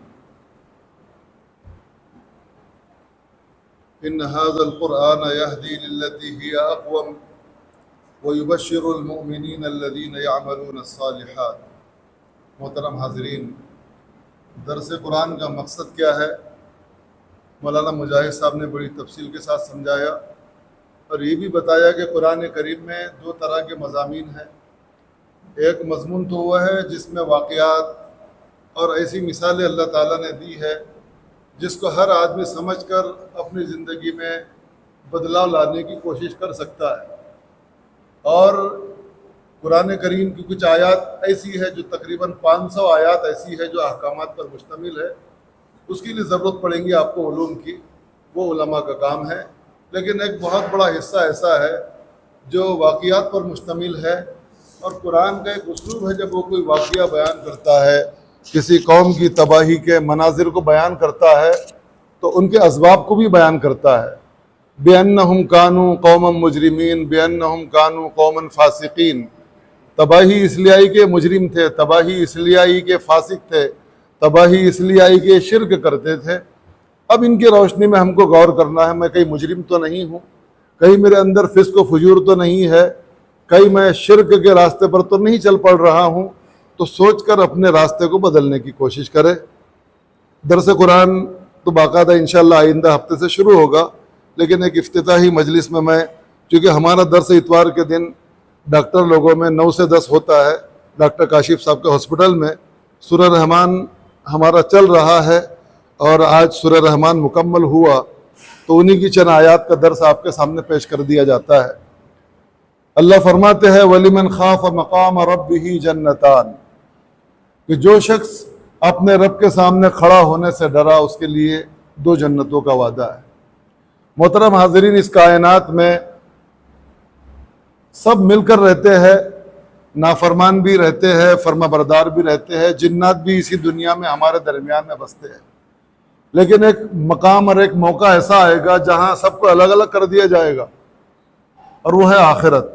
ان هذا القرآن يهدی للتی ہی اقوم ویبشر المؤمنین الذین یعملون الصالحات۔ محترم حاضرین، درس قرآن کا مقصد کیا ہے مولانا مجاہد صاحب نے بڑی تفصیل کے ساتھ سمجھایا، اور یہ بھی بتایا کہ قرآن کریم میں 2 طرح کے مضامین ہیں۔ ایک مضمون تو وہ ہے جس میں واقعات اور ایسی مثالیں اللہ تعالیٰ نے دی ہے جس کو ہر آدمی سمجھ کر اپنی زندگی میں بدلاؤ لانے کی کوشش کر سکتا ہے، اور قرآن کریم کی کچھ آیات ایسی ہے جو تقریباً 500 آیات ایسی ہے جو احکامات پر مشتمل ہے، اس کے لیے ضرورت پڑیں گی آپ کو علوم کی، وہ علماء کا کام ہے۔ لیکن ایک بہت بڑا حصہ ایسا ہے جو واقعات پر مشتمل ہے، اور قرآن کا ایک اسلوب ہے جب وہ کوئی واقعہ بیان کرتا ہے، کسی قوم کی تباہی کے مناظر کو بیان کرتا ہے تو ان کے اسباب کو بھی بیان کرتا ہے۔ بِأَنَّهُمْ كَانُوا قَوْمًا مُجْرِمِينَ بِأَنَّهُمْ كَانُوا قَوْمًا فَاسِقِينَ، تباہی اس لیے آئی کہ مجرم تھے، تباہی اس لیے آئی کہ فاسق تھے، تباہی اس لیے آئی کہ شرک کرتے تھے۔ اب ان کی روشنی میں ہم کو غور کرنا ہے، میں کہیں مجرم تو نہیں ہوں، کہیں میرے اندر فسق و فجور تو نہیں ہے، کہیں میں شرک کے راستے پر تو نہیں چل پڑ رہا ہوں، تو سوچ کر اپنے راستے کو بدلنے کی کوشش کرے۔ درس قرآن تو باقاعدہ انشاءاللہ آئندہ ہفتے سے شروع ہوگا، لیکن ایک افتتاحی مجلس میں چونکہ ہمارا درس اتوار کے دن ڈاکٹر لوگوں میں 9 سے 10 ہوتا ہے، ڈاکٹر کاشف صاحب کے ہاسپٹل میں سورہ رحمان ہمارا چل رہا ہے، اور آج سورہ رحمان مکمل ہوا، تو انہی کی چند آیات کا درس آپ کے سامنے پیش کر دیا جاتا ہے۔ اللہ فرماتے ہیں وَلِمَنْ خَافَ مَقَامَ رَبِّهِ جَنَّتَانِ، کہ جو شخص اپنے رب کے سامنے کھڑا ہونے سے ڈرا اس کے لیے 2 جنتوں کا وعدہ ہے۔ محترم حاضرین، اس کائنات میں سب مل کر رہتے ہیں، نافرمان بھی رہتے ہیں، فرما بردار بھی رہتے ہیں، جنات بھی اسی دنیا میں ہمارے درمیان میں بستے ہیں، لیکن ایک مقام اور ایک موقع ایسا آئے گا جہاں سب کو الگ الگ کر دیا جائے گا، اور وہ ہے آخرت۔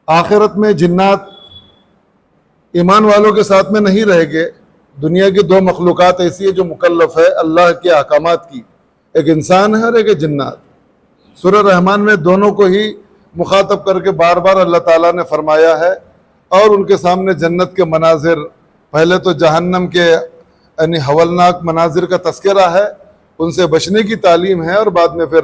آخرت میں جنات ایمان والوں کے ساتھ میں نہیں رہے گے۔ دنیا کی 2 مخلوقات ایسی ہے جو مکلف ہے اللہ کے احکامات کی، ایک انسان ہے اور ایک جنات۔ سورہ رحمان میں دونوں کو ہی مخاطب کر کے بار بار اللہ تعالیٰ نے فرمایا ہے، اور ان کے سامنے جنت کے مناظر، پہلے تو جہنم کے یعنی ہولناک مناظر کا تذکرہ ہے، ان سے بچنے کی تعلیم ہے، اور بعد میں پھر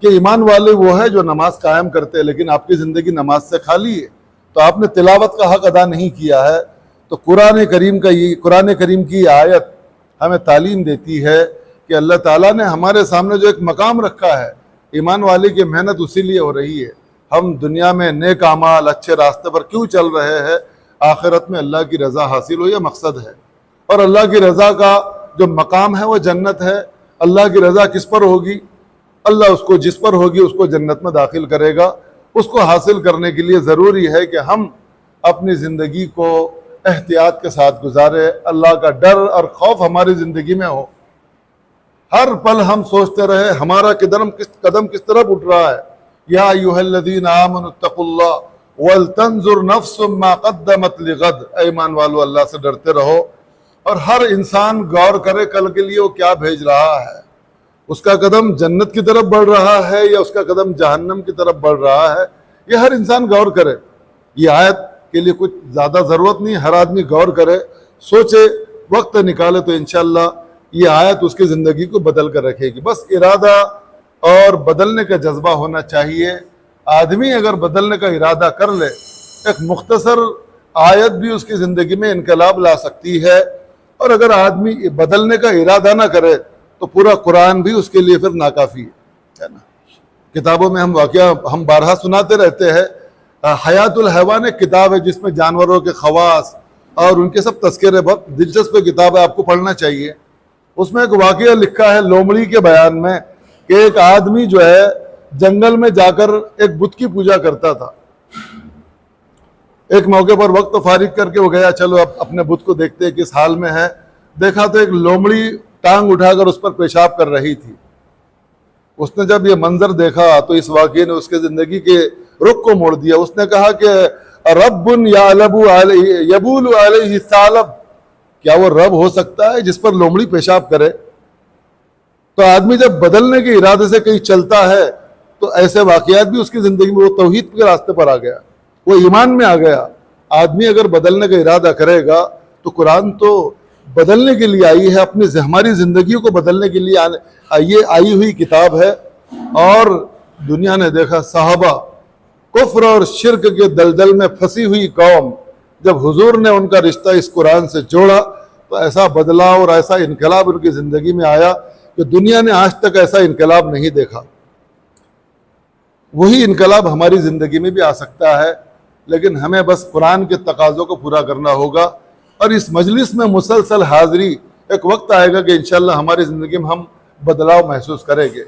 کہ ایمان والے وہ ہے جو نماز قائم کرتے ہیں لیکن آپ کی زندگی نماز سے خالی ہے، تو آپ نے تلاوت کا حق ادا نہیں کیا ہے۔ تو قرآن کریم کی آیت ہمیں تعلیم دیتی ہے کہ اللہ تعالیٰ نے ہمارے سامنے جو ایک مقام رکھا ہے، ایمان والے کی محنت اسی لیے ہو رہی ہے۔ ہم دنیا میں نیک اعمال اچھے راستے پر کیوں چل رہے ہیں؟ آخرت میں اللہ کی رضا حاصل ہو، یہ مقصد ہے۔ اور اللہ کی رضا کا جو مقام ہے وہ جنت ہے۔ اللہ کی رضا کس پر ہوگی؟ اللہ اس کو جس پر ہوگی اس کو جنت میں داخل کرے گا۔ اس کو حاصل کرنے کے لیے ضروری ہے کہ ہم اپنی زندگی کو احتیاط کے ساتھ گزارے، اللہ کا ڈر اور خوف ہماری زندگی میں ہو۔ ہر پل ہم سوچتے رہے ہمارا قدم کس طرف اٹھ رہا ہے۔ یا ایھا الذین آمنوا اتقوا اللہ ولتنظر نفس ما قدمت لغد، اے ایمان والو اللہ سے ڈرتے رہو، اور ہر انسان غور کرے کل کے لیے وہ کیا بھیج رہا ہے۔ اس کا قدم جنت کی طرف بڑھ رہا ہے یا اس کا قدم جہنم کی طرف بڑھ رہا ہے، یہ ہر انسان غور کرے۔ یہ آیت کے لیے کچھ زیادہ ضرورت نہیں، ہر آدمی غور کرے، سوچے، وقت نکالے تو انشاءاللہ یہ آیت اس کی زندگی کو بدل کر رکھے گی۔ بس ارادہ اور بدلنے کا جذبہ ہونا چاہیے۔ آدمی اگر بدلنے کا ارادہ کر لے، ایک مختصر آیت بھی اس کی زندگی میں انقلاب لا سکتی ہے، اور اگر آدمی بدلنے کا ارادہ نہ کرے تو پورا قرآن بھی اس کے لیے پھر ناکافی ہے نا۔ کتابوں میں ہم بارہا سناتے رہتے ہیں، حیات الحیوان ایک کتاب ہے جس میں جانوروں کے خواص اور ان کے سب تذکرے، بہت دلچسپ کتاب ہے، آپ کو پڑھنا چاہیے۔ اس میں ایک واقعہ لکھا ہے لومڑی کے بیان میں کہ ایک آدمی جو ہے جنگل میں جا کر ایک بت کی پوجا کرتا تھا۔ ایک موقع پر وقت فارغ کر کے وہ گیا، چلو اب اپنے بت کو دیکھتے ہیں کس حال میں ہے۔ دیکھا تو ایک لومڑی ٹانگ اٹھا کر اس پر پیشاب کر رہی تھی۔ اس نے جب یہ منظر دیکھا تو اس واقعے نے اس کے زندگی کے رخ کو موڑ دیا۔ اس نے کہا کہ رب یبول علیہ الثعلب، کیا وہ رب ہو سکتا ہے جس پر لومڑی پیشاب کرے؟ تو آدمی جب بدلنے کے ارادے سے کہیں چلتا ہے تو ایسے واقعات بھی اس کی زندگی میں، وہ توحید کے راستے پر آ گیا، وہ ایمان میں آ گیا۔ آدمی اگر بدلنے کا ارادہ کرے گا تو قرآن تو بدلنے کے لیے آئی ہے، ہماری زندگیوں کو بدلنے کے لیے آئی ہوئی کتاب ہے۔ اور دنیا نے دیکھا صحابہ کفر اور شرک کے دلدل میں پھنسی ہوئی قوم، جب حضور نے ان کا رشتہ اس قرآن سے جوڑا تو ایسا بدلاؤ اور ایسا انقلاب ان کی زندگی میں آیا کہ دنیا نے آج تک ایسا انقلاب نہیں دیکھا۔ وہی انقلاب ہماری زندگی میں بھی آ سکتا ہے، لیکن ہمیں بس قرآن کے تقاضوں کو پورا کرنا ہوگا، اور اس مجلس میں مسلسل حاضری، ایک وقت آئے گا کہ انشاءاللہ ہماری زندگی میں ہم بدلاؤ محسوس کریں گے۔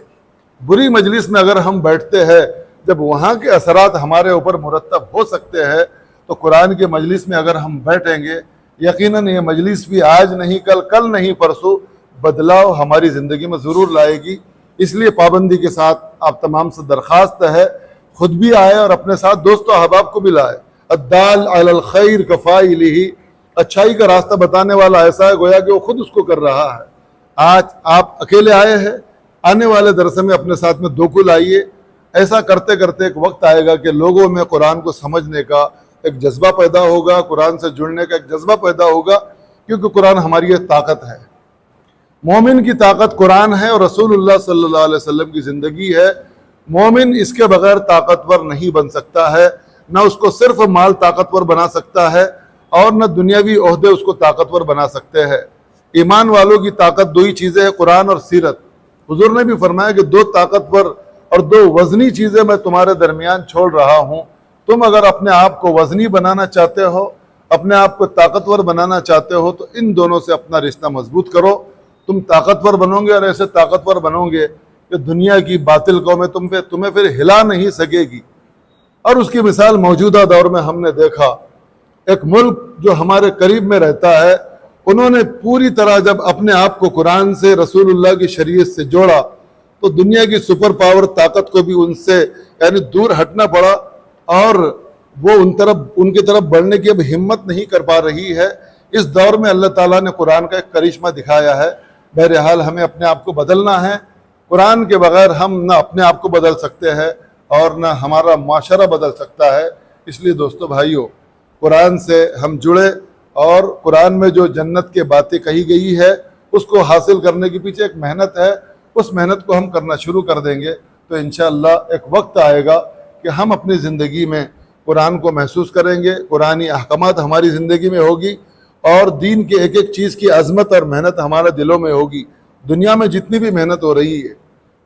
بری مجلس میں اگر ہم بیٹھتے ہیں، جب وہاں کے اثرات ہمارے اوپر مرتب ہو سکتے ہیں، تو قرآن کے مجلس میں اگر ہم بیٹھیں گے، یقیناً یہ مجلس بھی آج نہیں کل نہیں پرسوں بدلاؤ ہماری زندگی میں ضرور لائے گی۔ اس لیے پابندی کے ساتھ آپ تمام سے درخواست ہے، خود بھی آئے اور اپنے ساتھ دوست و احباب کو بھی لائے۔ الدال علی الخیر کفاعلہ، اچھائی کا راستہ بتانے والا ایسا ہے گویا کہ وہ خود اس کو کر رہا ہے۔ آج آپ اکیلے آئے ہیں، آنے والے درس میں اپنے ساتھ میں دو کو لائیے۔ ایسا کرتے کرتے ایک وقت آئے گا کہ لوگوں میں قرآن کو سمجھنے کا ایک جذبہ پیدا ہوگا، قرآن سے جڑنے کا ایک جذبہ پیدا ہوگا، کیونکہ قرآن ہماری ایک طاقت ہے۔ مومن کی طاقت قرآن ہے اور رسول اللہ صلی اللہ علیہ وسلم کی زندگی ہے۔ مومن اس کے بغیر طاقتور نہیں بن سکتا ہے، نہ اس کو صرف مال طاقتور بنا سکتا ہے اور نہ دنیاوی عہدے اس کو طاقتور بنا سکتے ہیں۔ ایمان والوں کی طاقت دو ہی چیزیں ہیں، قرآن اور سیرت۔ حضور نے بھی فرمایا کہ دو طاقتور اور دو وزنی چیزیں میں تمہارے درمیان چھوڑ رہا ہوں۔ تم اگر اپنے آپ کو وزنی بنانا چاہتے ہو، اپنے آپ کو طاقتور بنانا چاہتے ہو، تو ان دونوں سے اپنا رشتہ مضبوط کرو۔ تم طاقتور بنو گے اور ایسے طاقتور بنو گے کہ دنیا کی باطل قومیں تمہیں پھر ہلا نہیں سکے گی۔ اور اس کی مثال موجودہ دور میں ہم نے دیکھا، ایک ملک جو ہمارے قریب میں رہتا ہے، انہوں نے پوری طرح جب اپنے آپ کو قرآن سے، رسول اللہ کی شریعت سے جوڑا تو دنیا کی سپر پاور طاقت کو بھی ان سے یعنی دور ہٹنا پڑا، اور وہ ان کی طرف بڑھنے کی اب ہمت نہیں کر پا رہی ہے۔ اس دور میں اللہ تعالیٰ نے قرآن کا ایک کرشمہ دکھایا ہے۔ بہرحال ہمیں اپنے آپ کو بدلنا ہے۔ قرآن کے بغیر ہم نہ اپنے آپ کو بدل سکتے ہیں اور نہ ہمارا معاشرہ بدل سکتا ہے۔ اس لیے دوستو بھائیو، قرآن سے ہم جڑے، اور قرآن میں جو جنت کے باتیں کہی گئی ہے اس کو حاصل کرنے کے پیچھے ایک محنت ہے، اس محنت کو ہم کرنا شروع کر دیں گے تو تو انشاءاللہ ایک وقت آئے گا کہ ہم اپنی زندگی میں قرآن کو محسوس کریں گے، قرآنی احکامات ہماری زندگی میں ہوگی، اور دین کے ایک ایک چیز کی عظمت اور محنت ہمارے دلوں میں ہوگی۔ دنیا میں جتنی بھی محنت ہو رہی ہے،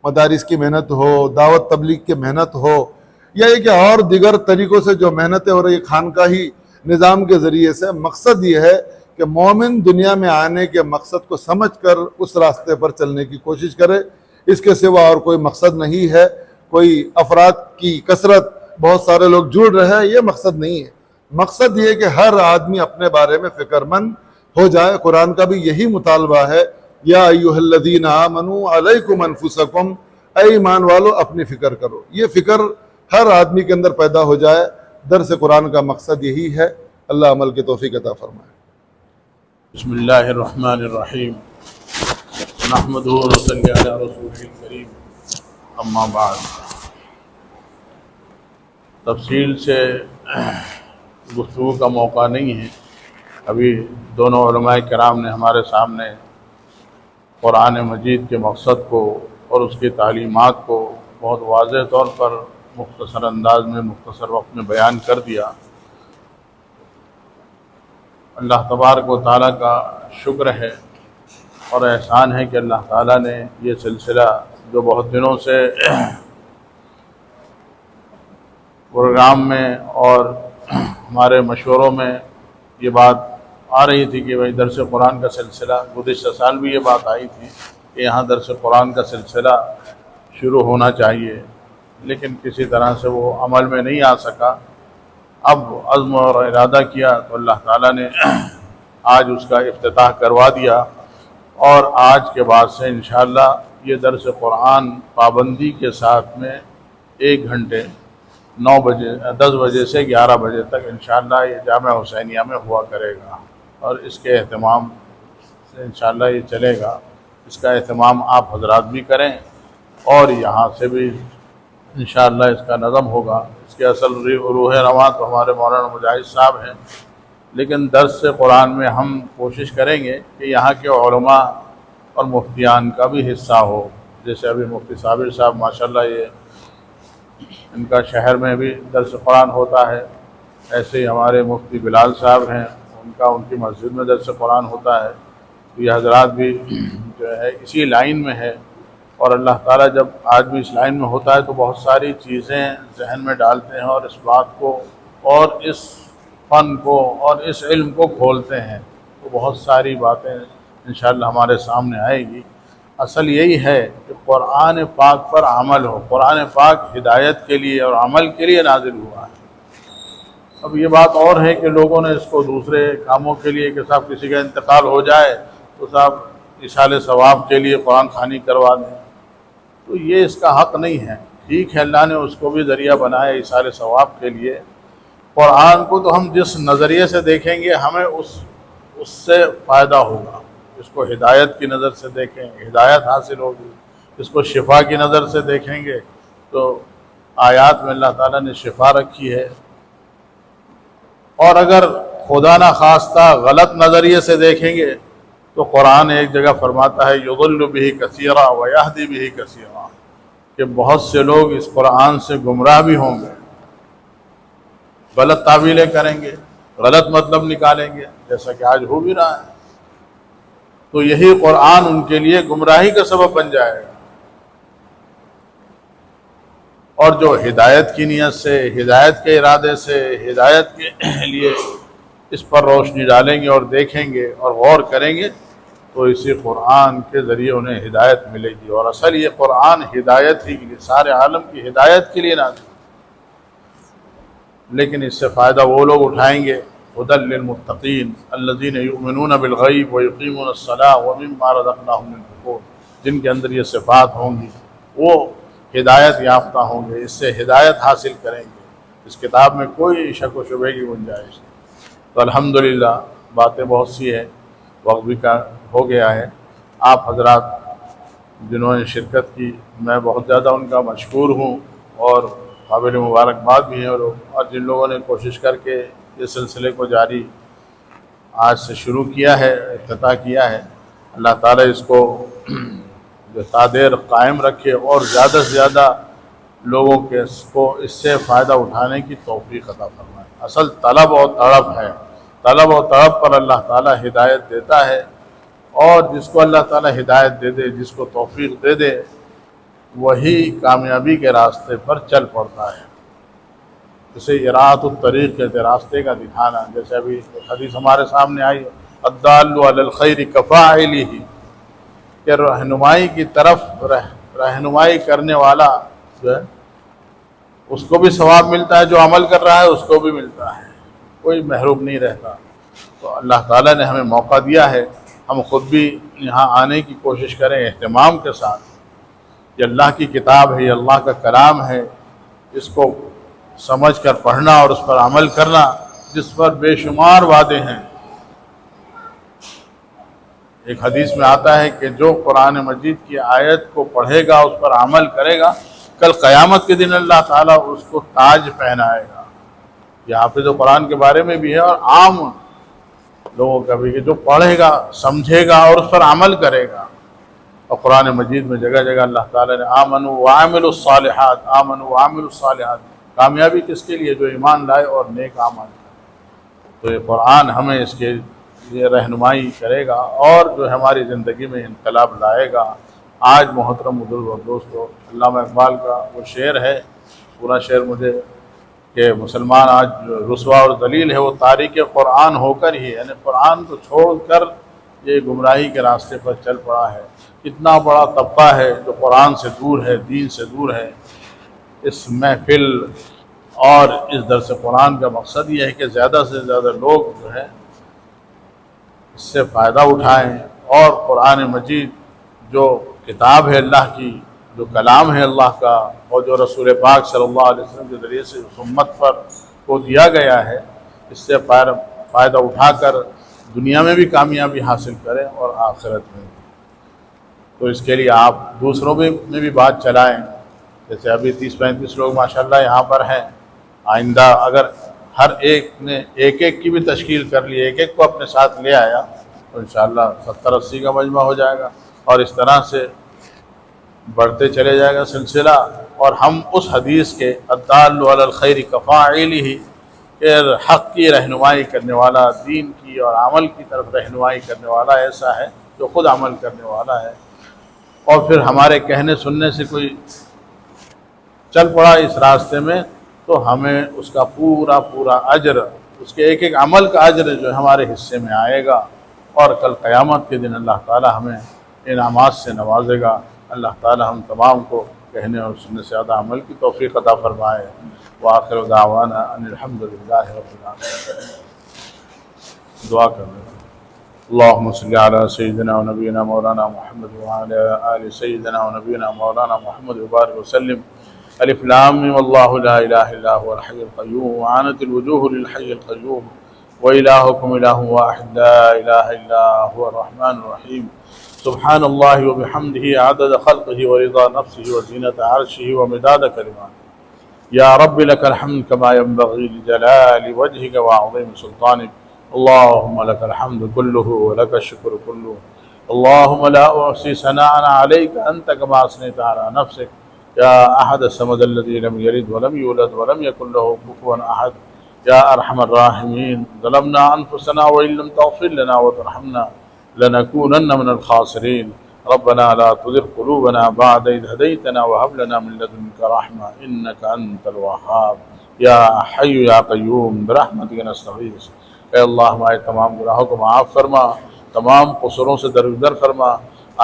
مدارس کی محنت ہو، دعوت تبلیغ کی محنت ہو، یا یہ کہ اور دیگر طریقوں سے جو محنتیں ہو رہی ہے خانقاہی نظام کے ذریعے سے، مقصد یہ ہے کہ مومن دنیا میں آنے کے مقصد کو سمجھ کر اس راستے پر چلنے کی کوشش کرے۔ اس کے سوا اور کوئی مقصد نہیں ہے۔ کوئی افراد کی کثرت، بہت سارے لوگ جڑ رہے ہیں، یہ مقصد نہیں ہے۔ مقصد یہ ہے کہ ہر آدمی اپنے بارے میں فکر مند ہو جائے۔ قرآن کا بھی یہی مطالبہ ہے، یا ایھا الذین آمنوا علیکم انفسکم، اے ایمان والو اپنی فکر کرو۔ یہ فکر ہر آدمی کے اندر پیدا ہو جائے۔ درس قرآن کا مقصد یہی ہے۔ اللہ عمل کی توفیق عطا فرمائے۔ بسم اللہ الرحمن الرحیم، نحمدہ و نصلی علی رسولہ الکریم، اما بعد۔ تفصیل سے گفتگو کا موقع نہیں ہے۔ ابھی دونوں علماء کرام نے ہمارے سامنے قرآن مجید کے مقصد کو اور اس کی تعلیمات کو بہت واضح طور پر مختصر انداز میں، مختصر وقت میں بیان کر دیا۔ اللہ تبارک و تعالیٰ کا شکر ہے اور احسان ہے کہ اللہ تعالیٰ نے یہ سلسلہ جو بہت دنوں سے پروگرام میں اور ہمارے مشوروں میں یہ بات آ رہی تھی کہ بھائی درس قرآن کا سلسلہ، گزشتہ سال بھی یہ بات آئی تھی کہ یہاں درس قرآن کا سلسلہ شروع ہونا چاہیے، لیکن کسی طرح سے وہ عمل میں نہیں آ سکا۔ اب عزم اور ارادہ کیا تو اللہ تعالیٰ نے آج اس کا افتتاح کروا دیا، اور آج کے بعد سے انشاءاللہ یہ درس قرآن پابندی کے ساتھ میں 1 گھنٹے 10 بجے سے 11 بجے تک انشاءاللہ یہ جامعہ حسینیہ میں ہوا کرے گا، اور اس کے اہتمام سے انشاءاللہ یہ چلے گا۔ اس کا اہتمام آپ حضرات بھی کریں، اور یہاں سے بھی انشاءاللہ اس کا نظم ہوگا۔ اس کے اصل روح رواں تو ہمارے مولانا مجاہد صاحب ہیں، لیکن درس قرآن میں ہم کوشش کریں گے کہ یہاں کے علماء اور مفتیان کا بھی حصہ ہو۔ جیسے ابھی مفتی صابر صاحب ماشاءاللہ یہ ان کا شہر میں بھی درس قرآن ہوتا ہے، ایسے ہی ہمارے مفتی بلال صاحب ہیں، ان کی مسجد میں درس قرآن ہوتا ہے۔ یہ حضرات بھی جو ہے اسی لائن میں ہے، اور اللہ تعالیٰ جب آدمی اس لائن میں ہوتا ہے تو بہت ساری چیزیں ذہن میں ڈالتے ہیں، اور اس بات کو اور اس فن کو اور اس علم کو کھولتے ہیں، تو بہت ساری باتیں انشاءاللہ ہمارے سامنے آئے گی۔ اصل یہی ہے کہ قرآن پاک پر عمل ہو۔ قرآن پاک ہدایت کے لیے اور عمل کے لیے نازل ہوا ہے۔ اب یہ بات اور ہے کہ لوگوں نے اس کو دوسرے کاموں کے لیے، کہ صاحب کسی کا انتقال ہو جائے تو صاحب ایصال ثواب کے لیے قرآن خوانی کروا دیں، تو یہ اس کا حق نہیں ہے۔ ٹھیک ہے، اللہ نے اس کو بھی ذریعہ بنایا ایصال ثواب کے لیے۔ قرآن کو تو ہم جس نظریے سے دیکھیں گے ہمیں اس سے فائدہ ہوگا۔ اس کو ہدایت کی نظر سے دیکھیں گے، ہدایت حاصل ہوگی۔ اس کو شفا کی نظر سے دیکھیں گے تو آیات میں اللہ تعالیٰ نے شفا رکھی ہے، اور اگر خدا نہ خواستہ غلط نظریے سے دیکھیں گے تو قرآن ایک جگہ فرماتا ہے یضل بہ کثیرا ویہدی بہ کثیرا، کہ بہت سے لوگ اس قرآن سے گمراہ بھی ہوں گے، غلط تعویلیں کریں گے، غلط مطلب نکالیں گے، جیسا کہ آج ہو بھی رہا ہے۔ تو یہی قرآن ان کے لیے گمراہی کا سبب بن جائے گا۔ اور جو ہدایت کی نیت سے، ہدایت کے ارادے سے، ہدایت کے لیے اس پر روشنی ڈالیں گے اور دیکھیں گے اور غور کریں گے تو اسی قرآن کے ذریعے انہیں ہدایت ملے گی۔ اور اصل یہ قرآن ہدایت ہی کے لیے، سارے عالم کی ہدایت کے لیے نازل، لیکن اس سے فائدہ وہ لوگ اٹھائیں گے ھدی للمتقین الذین یؤمنون بالغیب ویقیمون الصلاۃ ومما رزقناہم ينفقون، جن کے اندر یہ صفات ہوں گی وہ ہدایت یافتہ ہوں گے، اس سے ہدایت حاصل کریں گے۔ اس کتاب میں کوئی شک و شبہ کی گنجائش نہیں۔ تو الحمدللہ باتیں بہت سی ہیں، وقت بھی کا ہو گیا ہے۔ آپ حضرات جنہوں نے شرکت کی، میں بہت زیادہ ان کا مشکور ہوں، اور قابل مبارکباد بھی ہیں، اور جن لوگوں نے کوشش کر کے اس سلسلے کو جاری آج سے شروع کیا ہے، افتتاح کیا ہے، اللہ تعالیٰ اس کو جو تا دیر قائم رکھے، اور زیادہ سے زیادہ لوگوں کے کو اس سے فائدہ اٹھانے کی توفیق عطا فرمائے۔ اصل طلب اور طلب ہے، طلب اور طلب پر اللہ تعالیٰ ہدایت دیتا ہے، اور جس کو اللہ تعالیٰ ہدایت دے دے، جس کو توفیق دے دے، وہی کامیابی کے راستے پر چل پڑتا ہے۔ جسے اراۃ الطریق کہتے، راستے کا دکھانا۔ جیسے ابھی حدیث ہمارے سامنے آئی، الدال علی الخیر کفاعلہ، کہ رہنمائی کی طرف رہنمائی کرنے والا جو ہے اس کو بھی ثواب ملتا ہے، جو عمل کر رہا ہے اس کو بھی ملتا ہے، کوئی محروم نہیں رہتا۔ تو اللہ تعالیٰ نے ہمیں موقع دیا ہے، ہم خود بھی یہاں آنے کی کوشش کریں اہتمام کے ساتھ۔ یہ اللہ کی کتاب ہے، یہ اللہ کا کلام ہے، اس کو سمجھ کر پڑھنا اور اس پر عمل کرنا، جس پر بے شمار وعدے ہیں۔ ایک حدیث میں آتا ہے کہ جو قرآن مجید کی آیت کو پڑھے گا، اس پر عمل کرے گا، کل قیامت کے دن اللہ تعالیٰ اس کو تاج پہنائے گا۔ یہ حافظ قرآن کے بارے میں بھی ہے، اور عام لوگوں کا بھی، کہ جو پڑھے گا، سمجھے گا اور اس پر عمل کرے گا۔ اور قرآن مجید میں جگہ جگہ اللہ تعالیٰ نے آمنوا وعملوا الصالحات، آمنوا وعملوا الصالحات، کامیابی کس کے لیے؟ جو ایمان لائے اور نیک اعمال کرے۔ تو یہ قرآن ہمیں اس کے لیے رہنمائی کرے گا، اور جو ہماری زندگی میں انقلاب لائے گا۔ آج محترم بزرگ اور دوستو، علامہ اقبال کا وہ شعر ہے، پورا شعر مجھے، کہ مسلمان آج رسوا اور ذلیل ہے، وہ تارک قرآن ہو کر ہی، یعنی قرآن کو چھوڑ کر یہ گمراہی کے راستے پر چل پڑا ہے۔ اتنا بڑا طبقہ ہے جو قرآن سے دور ہے، دین سے دور ہے۔ اس محفل اور اس درس قرآن کا مقصد یہ ہے کہ زیادہ سے زیادہ لوگ جو ہے اس سے فائدہ اٹھائیں، اور قرآن مجید جو کتاب ہے اللہ کی، جو کلام ہے اللہ کا، اور جو رسول پاک صلی اللہ علیہ وسلم کے ذریعے سے اس امت پر کو دیا گیا ہے، اس سے فائدہ اٹھا کر دنیا میں بھی کامیابی حاصل کریں اور آخرت میں بھی۔ تو اس کے لیے آپ دوسروں میں بھی بات چلائیں۔ جیسے ابھی 30-35 لوگ ماشاءاللہ یہاں پر ہیں، آئندہ اگر ہر ایک نے ایک کی بھی تشکیل کر لی، ایک کو اپنے ساتھ لے آیا، تو انشاءاللہ 70-80 کا مجمع ہو جائے گا، اور اس طرح سے بڑھتے چلے جائے گا سلسلہ۔ اور ہم اس حدیث کے الدال علی الخیر کفاعلہ، کہ حق کی رہنمائی کرنے والا، دین کی اور عمل کی طرف رہنمائی کرنے والا ایسا ہے جو خود عمل کرنے والا ہے، اور پھر ہمارے کہنے سننے سے کوئی چل پڑا اس راستے میں، تو ہمیں اس کا پورا اجر، اس کے ایک عمل کا اجر جو ہمارے حصے میں آئے گا، اور کل قیامت کے دن اللہ تعالی ہمیں انعامات سے نوازے گا۔ اللہ تعالی ہم تمام کو کہنے اور سننے سے زیادہ عمل کی توفیق عطا فرمائے۔ وآخر دعوانا ان الحمدللہ رب العالمین۔ دعا کریں۔ اللهم صل على سيدنا ونبينا مولانا محمد وعلى آل سيدنا ونبينا مولانا محمد وبارك وسلم۔ الف لام میم الله لا اله الا هو الحي القيوم وعنت الوجوه للحي القيوم وإلهكم إله واحد لا إله إلا هو الرحمن الرحيم۔ سبحان الله وبحمده عدد خلقه ورضا نفسه وزينة عرشه ومداد كلماته۔ يا رب لك الحمد كما ينبغي لجلال وجهك وعظيم سلطانك۔ اللهم لك الحمد كله ولك الشكر كله۔ اللهم لا أحصي ثناء عليك أنت كما أثنيت على نفسك، يا أحد الصمد الذي لم يلد ولم يولد ولم يكن له كفوا أحد، يا أرحم الراحمين۔ ظلمنا أنفسنا وإن لم تغفر لنا وترحمنا لنكونن من الخاسرين۔ ربنا لا تزغ قلوبنا بعد إذ هديتنا وهب لنا من لدنك رحمة إنك أنت الوهاب، يا حي يا قيوم برحمتك نستغيث۔ اے اللہ ہمارے تمام گناہوں کو معاف فرما، تمام قصوروں سے درگزر فرما۔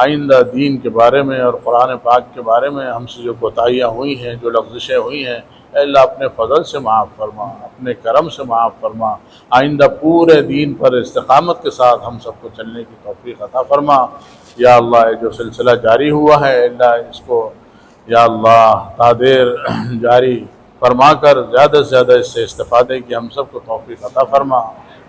آئندہ دین کے بارے میں اور قرآن پاک کے بارے میں ہم سے جو کوتاہیاں ہوئی ہیں، جو لغزشیں ہوئی ہیں، اے اللہ اپنے فضل سے معاف فرما، اپنے کرم سے معاف فرما۔ آئندہ پورے دین پر استقامت کے ساتھ ہم سب کو چلنے کی توفیق عطا فرما۔ یا اللہ یہ جو سلسلہ جاری ہوا ہے، اللہ اس کو یا اللہ تادیر جاری فرما کر زیادہ سے زیادہ اس سے استفادے کی ہم سب کو توفیق عطا فرما،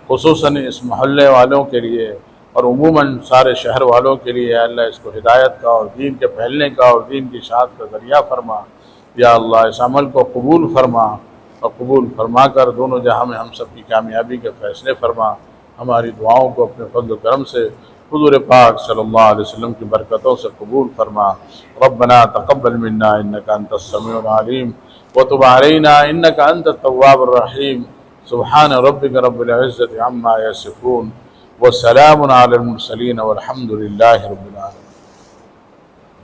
خصوصاً اس محلے والوں کے لیے اور عموماً سارے شہر والوں کے لیے۔ اللہ اس کو ہدایت کا اور دین کے پھیلنے کا اور دین کی اشاعت کا ذریعہ فرما۔ یا اللہ اس عمل کو قبول فرما، اور قبول فرما کر دونوں جہاں میں ہم سب کی کامیابی کے فیصلے فرما۔ ہماری دعاؤں کو اپنے فضل و کرم سے حضور پاک صلی اللہ علیہ وسلم کی برکتوں سے قبول فرما۔ ربنا تقبل منا انک انت السمیع العلیم وتب علینا انک انت التواب الرحیم۔ سبحان ربک رب العزت عما یصفون وسلام علی المرسلین والحمد للہ رب العالمین۔